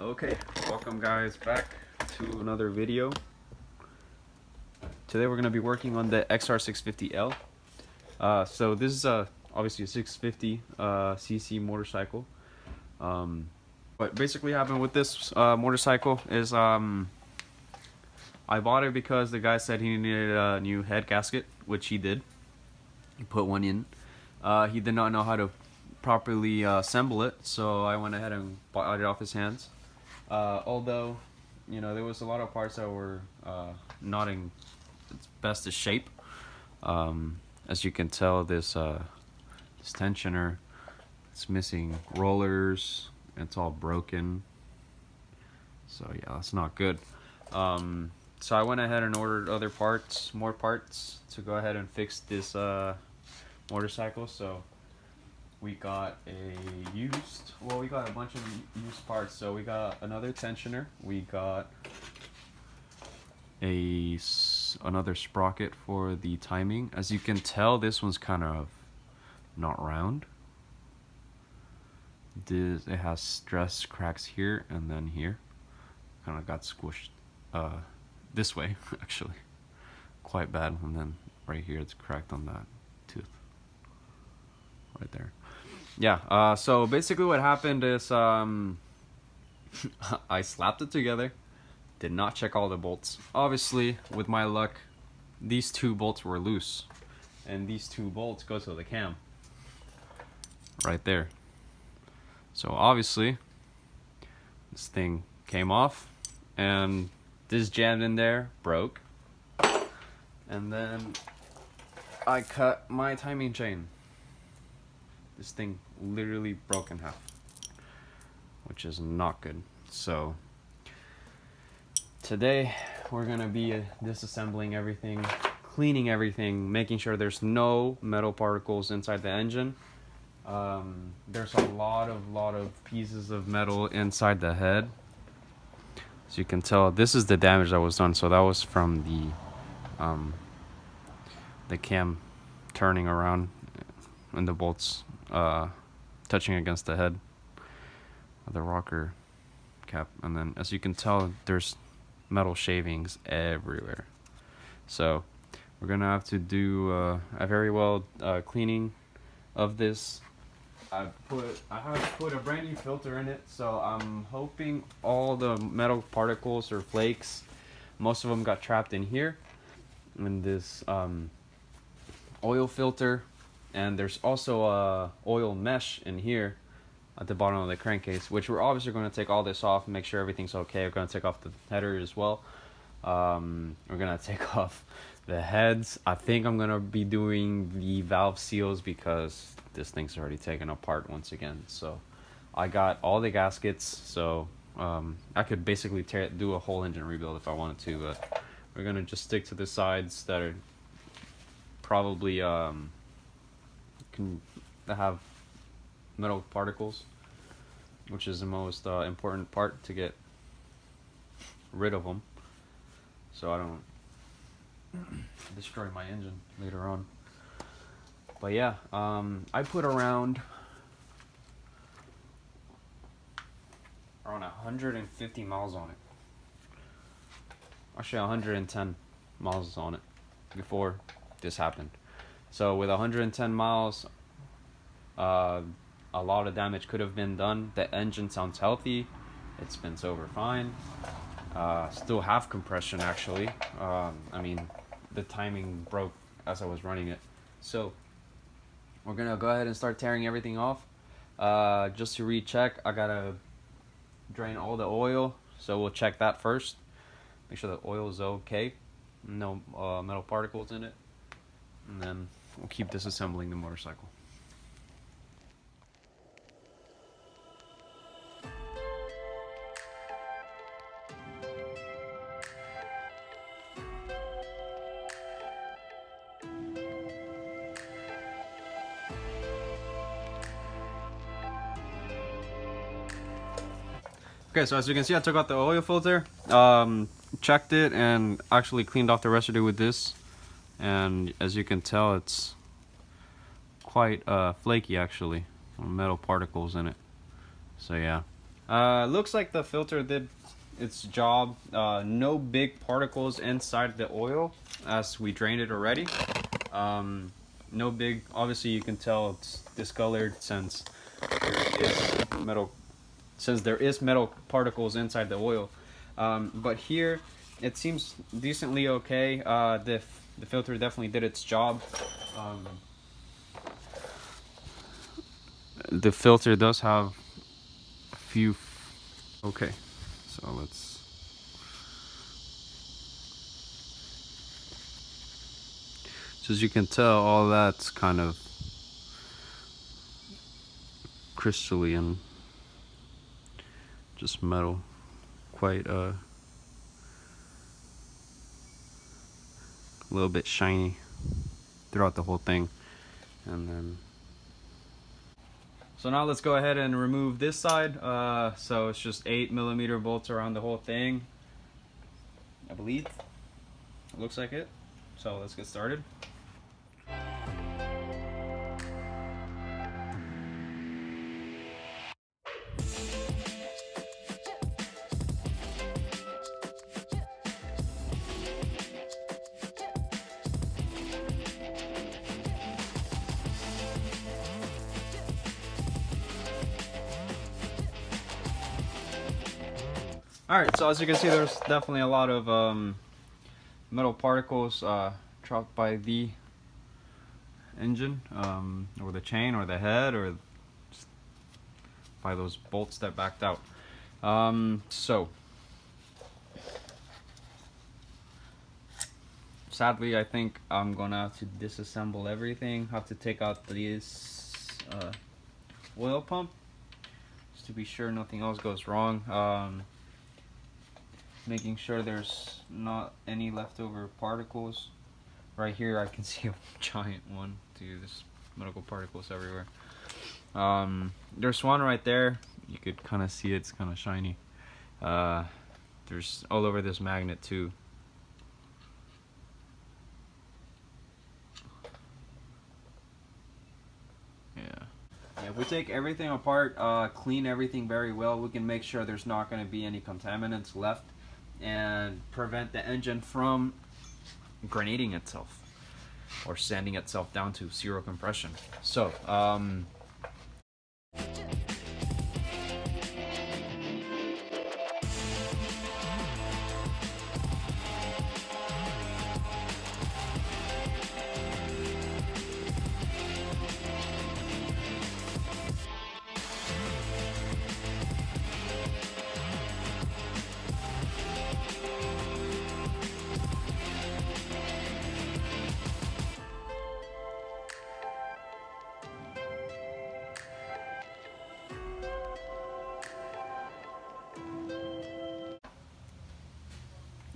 Okay, welcome guys back to another video. Today we're going to be working on the XR650L. So this is obviously a 650 cc motorcycle. What basically happened with this motorcycle is I bought it because the guy said he needed a new head gasket, which he did. He put one in. He did not know how to properly assemble it, so I went ahead and bought it off his hands. Although, you know, there was a lot of parts that were not in its best of shape. As you can tell, this tensioner, it's missing rollers. It's all broken. So yeah, that's not good. So I went ahead and ordered other parts, more parts, to go ahead and fix this motorcycle. So we got we got a bunch of used parts. So we got another tensioner, we got another sprocket for the timing. As you can tell, this one's kind of not round. It has stress cracks here and then here. Kind of got squished this way actually, quite bad, and then right here it's cracked on that tooth right there. Yeah, so basically what happened is I slapped it together, did not check all the bolts. Obviously, with my luck, these two bolts were loose, and these two bolts go to the cam right there. So obviously this thing came off, and this jammed in there, broke, and then I cut my timing chain. This thing literally broke in half, which is not good. So today we're gonna be disassembling everything, cleaning everything, making sure there's no metal particles inside the engine. There's a lot of pieces of metal inside the head. As you can tell, this is the damage that was done. So that was from the cam turning around and the bolts touching against the head of the rocker cap. And then, as you can tell, there's metal shavings everywhere. So we're gonna have to do a very well cleaning of this. I have put a brand new filter in it, so I'm hoping all the metal particles or flakes, most of them got trapped in here, in this oil filter. And there's also a oil mesh in here at the bottom of the crankcase, which we're obviously going to take all this off and make sure everything's okay. We're going to take off the header as well. We're going to take off the heads. I think I'm going to be doing the valve seals because this thing's already taken apart once again. So I got all the gaskets, so I could basically do a whole engine rebuild if I wanted to, but we're going to just stick to the sides that are probably can have metal particles, which is the most important part to get rid of them, so I don't destroy my engine later on. But yeah, I put around 150 miles on it. Actually 110 miles on it before this happened. So with 110 miles, a lot of damage could have been done. The engine sounds healthy. It spins over fine. Still have compression actually. I mean, the timing broke as I was running it. So we're gonna go ahead and start tearing everything off. Just to recheck, I gotta drain all the oil. So we'll check that first. Make sure the oil is okay. No metal particles in it. And then we'll keep disassembling the motorcycle. Okay, so as you can see, I took out the oil filter, checked it, and actually cleaned off the residue with this. And as you can tell, it's quite flaky actually, metal particles in it. So yeah, Looks like the filter did its job. No big particles inside the oil as we drained it already. No big, obviously you can tell it's discolored since there is metal particles inside the oil. But here it seems decently okay. The filter definitely did its job. The filter does have a few. Okay, so let's. So as you can tell, all that's kind of crystalline, just metal, quite a little bit shiny throughout the whole thing. And then so now let's go ahead and remove this side. So it's just 8mm bolts around the whole thing, I believe. It looks like it. So let's get started. Alright, so as you can see, there's definitely a lot of metal particles trapped by the engine, or the chain, or the head, or just by those bolts that backed out. So sadly, I think I'm gonna have to disassemble everything. Have to take out this oil pump just to be sure nothing else goes wrong. Making sure there's not any leftover particles. Right here I can see a giant one. Dude, there's metal particles everywhere. There's one right there. You could kind of see it's kind of shiny. There's all over this magnet too. Yeah, if we take everything apart, clean everything very well, we can make sure there's not going to be any contaminants left and prevent the engine from grenading itself or sanding itself down to zero compression. So,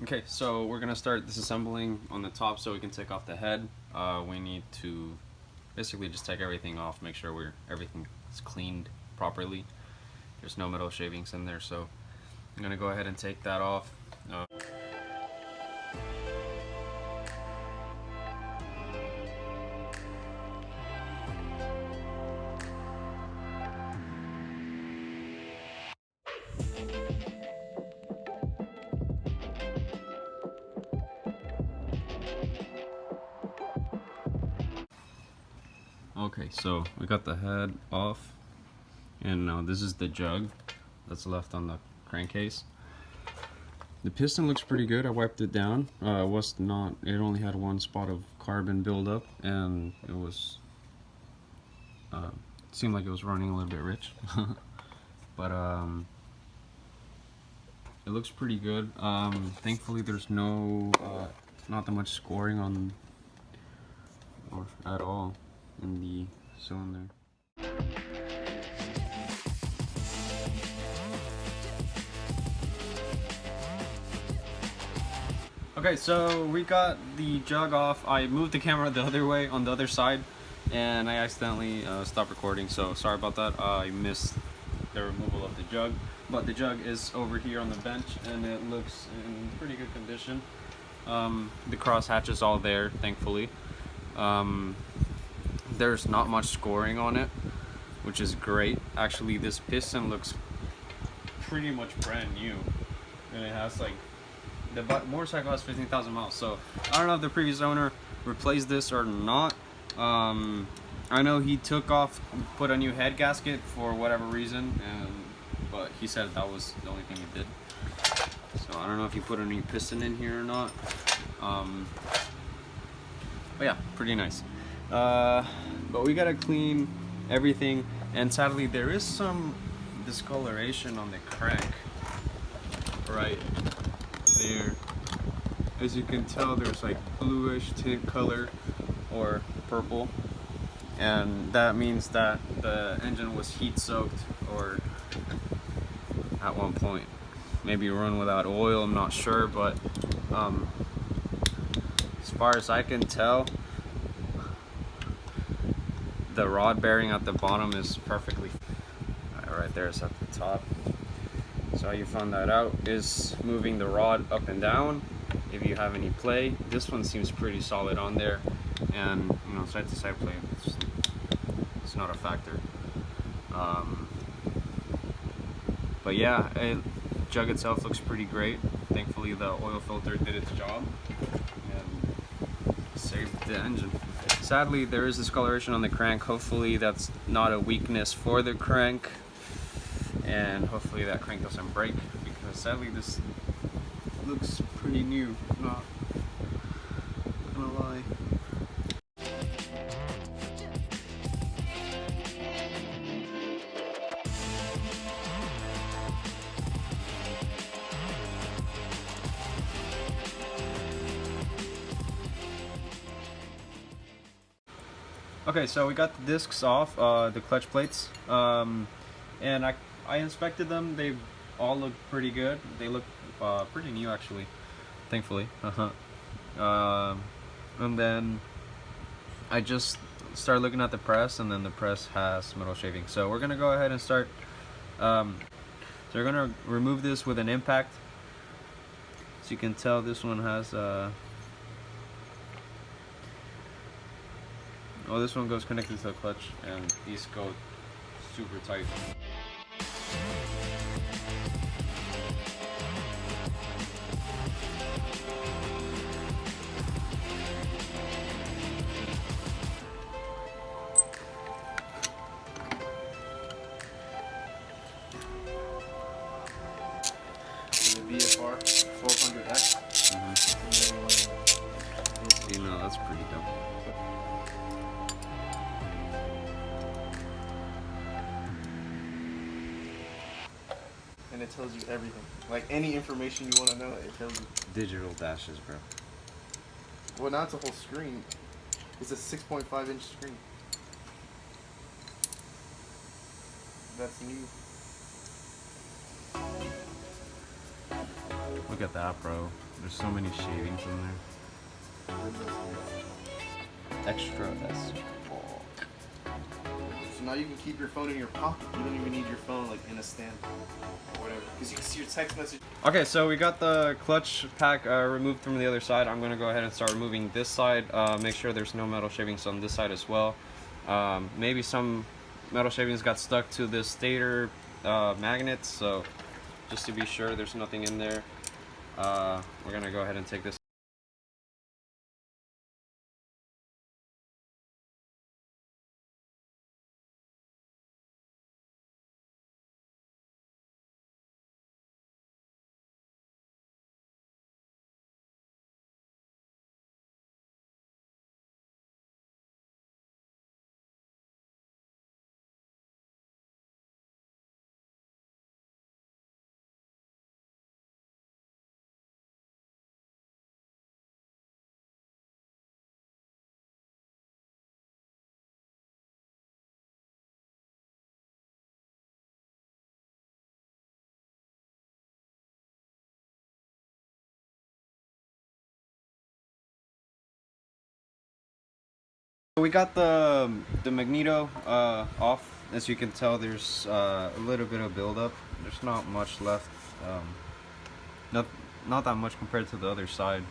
okay, so we're gonna start disassembling on the top so we can take off the head. We need to basically just take everything off, make sure everything is cleaned properly. There's no metal shavings in there, so I'm gonna go ahead and take that off. Okay, so we got the head off, and now this is the jug that's left on the crankcase. The piston looks pretty good. I wiped it down. It only had one spot of carbon buildup, and it was seemed like it was running a little bit rich. But it looks pretty good. Thankfully there's not that much scoring on or at all in the cylinder. Okay, so we got the jug off. I moved the camera the other way on the other side, and I accidentally stopped recording, so sorry about that. I missed the removal of the jug, but the jug is over here on the bench, and it looks in pretty good condition. The cross hatch is all there, thankfully. There's not much scoring on it, which is great. Actually, this piston looks pretty much brand new, and it has like the motorcycle has 15,000 miles. So I don't know if the previous owner replaced this or not. I know he took off, put a new head gasket for whatever reason, but he said that was the only thing he did. So I don't know if he put a new piston in here or not. But yeah, pretty nice. But we gotta clean everything, and sadly there is some discoloration on the crank right there. As you can tell, there's like bluish tint color or purple, and that means that the engine was heat soaked, or at one point maybe run without oil, I'm not sure. But as far as I can tell, the rod bearing at the bottom is perfectly right there, is at the top. So how you found that out is moving the rod up and down if you have any play. This one seems pretty solid on there, and you know, side to side play, it's not a factor. But yeah, jug itself looks pretty great. Thankfully the oil filter did its job and saved the engine. Sadly there is discoloration on the crank. Hopefully that's not a weakness for the crank, and hopefully that crank doesn't break, because sadly this looks pretty new, not gonna lie. Okay, so we got the discs off, the clutch plates, and I inspected them. They all look pretty good. They look pretty new actually, thankfully. And then I just started looking at the press, and then the press has metal shaving. So we're gonna go ahead and start. So we're gonna remove this with an impact. As you can tell, this one has oh, this one goes connected to the clutch, and these go super tight. The VFR 1200X. You know, that's pretty dope. And it tells you everything. Like any information you want to know, it tells you. Digital dashes, bro. Well, now it's a whole screen. It's a 6.5-inch screen. That's new. Look at that, bro. There's so many shavings in there. Extra S. So now you can keep your phone in your pocket. You don't even need your phone like in a stand or whatever, because you can see your text message. Okay, so we got the clutch pack removed from the other side. I'm gonna go ahead and start removing this side. Make sure there's no metal shavings on this side as well. Maybe some metal shavings got stuck to this stator magnet, so just to be sure there's nothing in there, we're gonna go ahead and take this. We got the magneto off. As you can tell, there's a little bit of buildup. There's not much left. Not that much compared to the other side.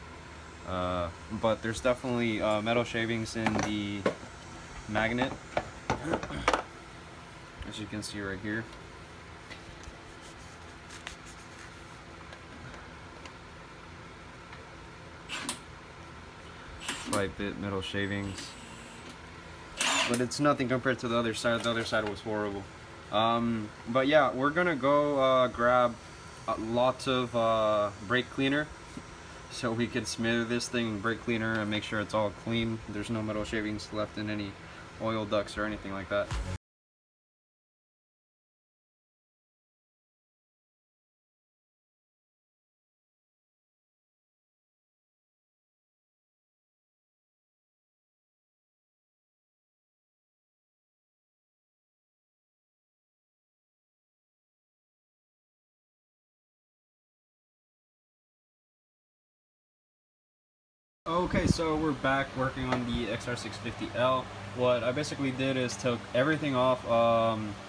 But there's definitely metal shavings in the magnet, as you can see right here. slight bit metal shavings, but it's nothing compared to the other side. The other side was horrible. But yeah, we're gonna go grab lots of brake cleaner so we could smear this thing brake cleaner and make sure it's all clean. There's no metal shavings left in any oil ducts or anything like that. Okay, so we're back working on the XR650L. What I basically did is took everything off.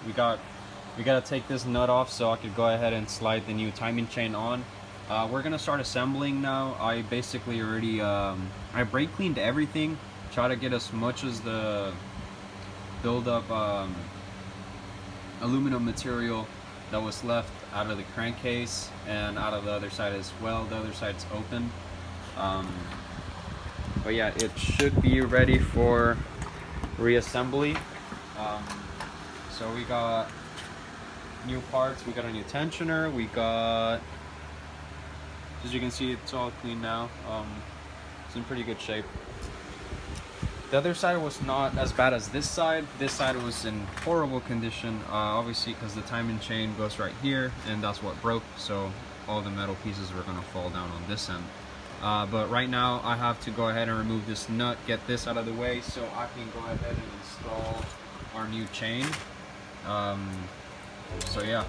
We gotta take this nut off so I could go ahead and slide the new timing chain on. We're gonna start assembling now. I basically already I brake cleaned everything, try to get as much as the build-up aluminum material that was left out of the crankcase and out of the other side as well. The other side's open. But yeah, it should be ready for reassembly. So we got new parts, we got a new tensioner, we got, as you can see, it's all clean now. It's in pretty good shape. The other side was not as bad as this side. This side was in horrible condition, obviously because the timing chain goes right here and that's what broke, so all the metal pieces were gonna fall down on this end. But right now I have to go ahead and remove this nut, get this out of the way so I can go ahead and install our new chain. So yeah.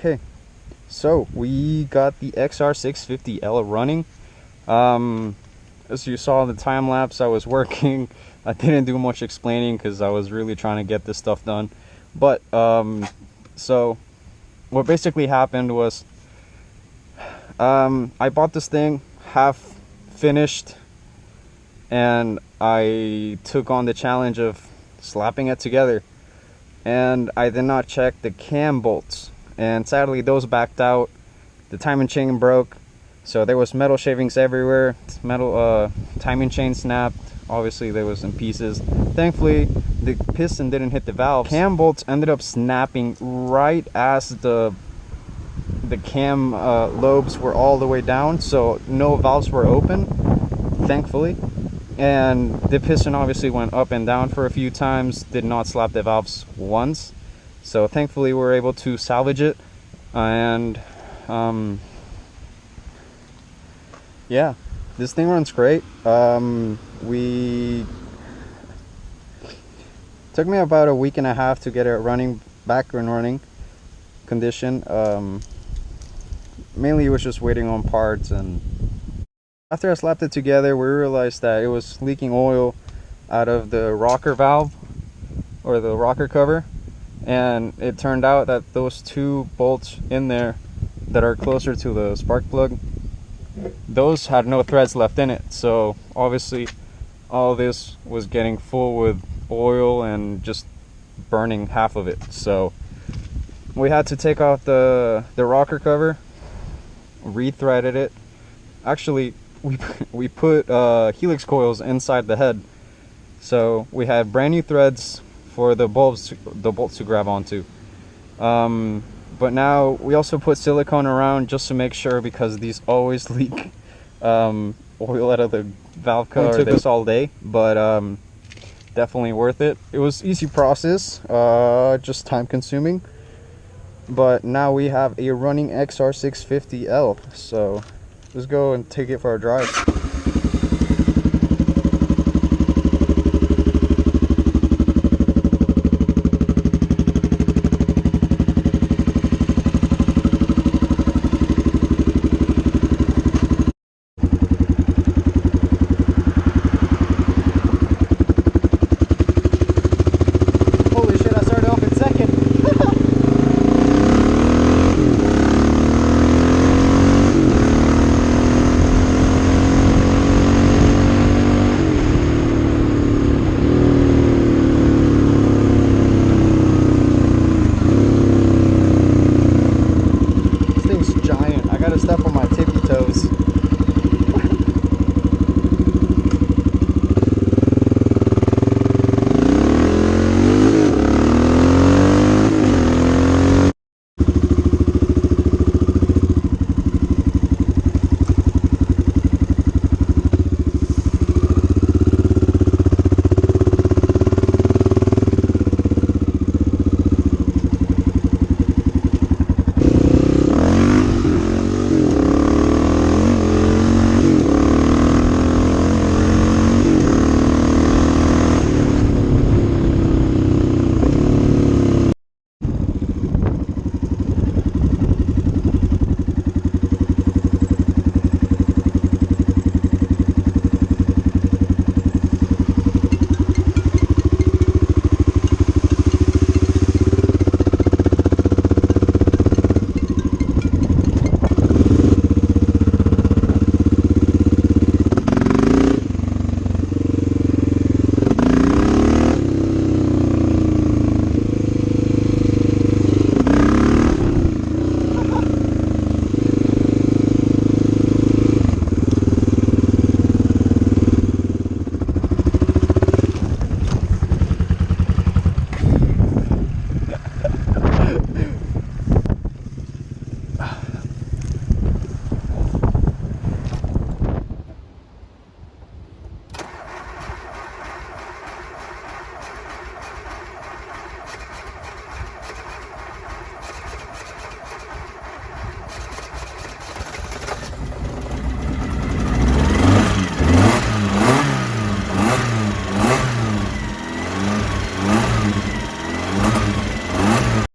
Okay, so we got the XR650L running. As you saw in the time lapse, I was working. I didn't do much explaining because I was really trying to get this stuff done. But so what basically happened was I bought this thing half finished, and I took on the challenge of slapping it together, and I did not check the cam bolts, and sadly those backed out. The timing chain broke, so there was metal shavings everywhere. Metal timing chain snapped. Obviously there was in pieces. Thankfully the piston didn't hit the valve. Cam bolts ended up snapping right as the cam lobes were all the way down, so no valves were open, thankfully. And the piston obviously went up and down for a few times, did not slap the valves once, so thankfully we were able to salvage it. And yeah, this thing runs great. We took me about a week and a half to get it running, back and running condition. Mainly it was just waiting on parts, and after I slapped it together we realized that it was leaking oil out of the rocker valve, or the rocker cover, and it turned out that those two bolts in there that are closer to the spark plug, those had no threads left in it. So obviously all this was getting full with oil and just burning half of it. So we had to take off the rocker cover, re-threaded it. Actually we put helix coils inside the head, so we had brand new threads for the bolts to grab onto. But now we also put silicone around just to make sure, because these always leak oil out of the valve cover. It took us all day, but definitely worth it. It was easy process, just time consuming. But now we have a running XR650L, so let's go and take it for a drive.